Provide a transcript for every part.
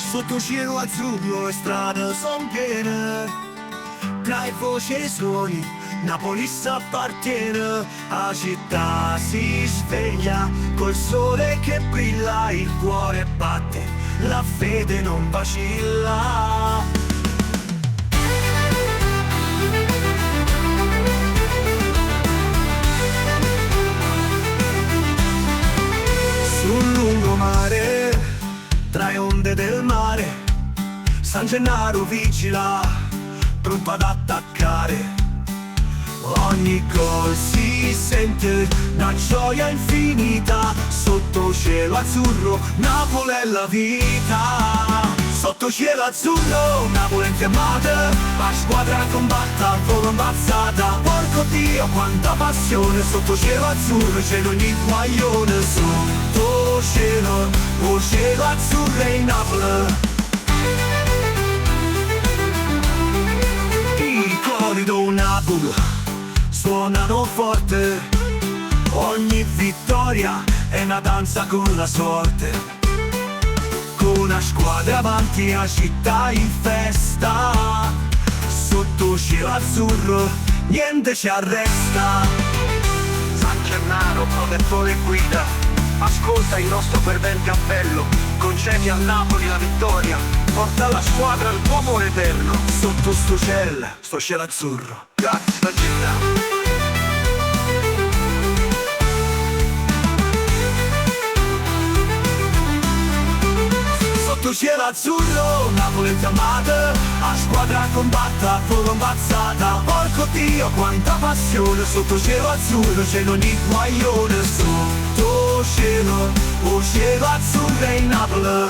Sotto cielo azzurro e strade son piene, tra i voci e i suoni Napoli s'appartiene. La città si sveglia col sole che brilla, il cuore batte, la fede non vacilla. Sul lungomare, tra le onde del mare, San Gennaro vigila, pronto ad attaccare. Ogni gol si sente una gioia infinita, sotto cielo azzurro Napoli è la vita. Sotto cielo azzurro Napoli è infiammata, la squadra combatta, volo ammazzata. Porco Dio quanta passione, sotto cielo azzurro c'è ogni guaglione. Sotto cielo, oh cielo azzurro è in Napoli. I cori do Napoli suonano forte, ogni vittoria è una danza con la sorte. Con una squadra avanti la città in festa, sotto cielo azzurro niente ci arresta. San Gennaro, protettore e guida, ascolta il nostro fervente appello, concedi a Napoli la vittoria, porta la squadra al popolo eterno. Sotto sto cielo azzurro, grazie la città. Sotto cielo azzurro, Napoli infiammata, la squadra combatta, volo ammazzata. Porco Dio quanta passione, sotto cielo azzurro c'è ogni guaglione. Sotto cielo, oh cielo azzurro è in Napoli.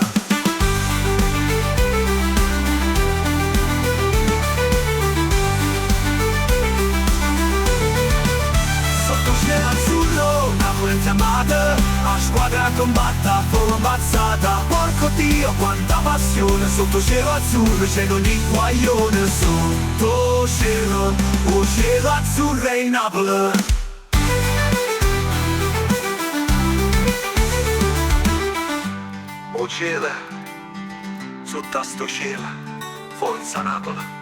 Sotto cielo azzurro, Napoli infiammata, la squadra combatta, volo ammazzata. Porco Dio quanta passione, sotto cielo azzurro c'è ogni guaglione. Sotto cielo, oh cielo azzurro è in Napoli. Oh cielo, sotto sto cielo, forza Napoli.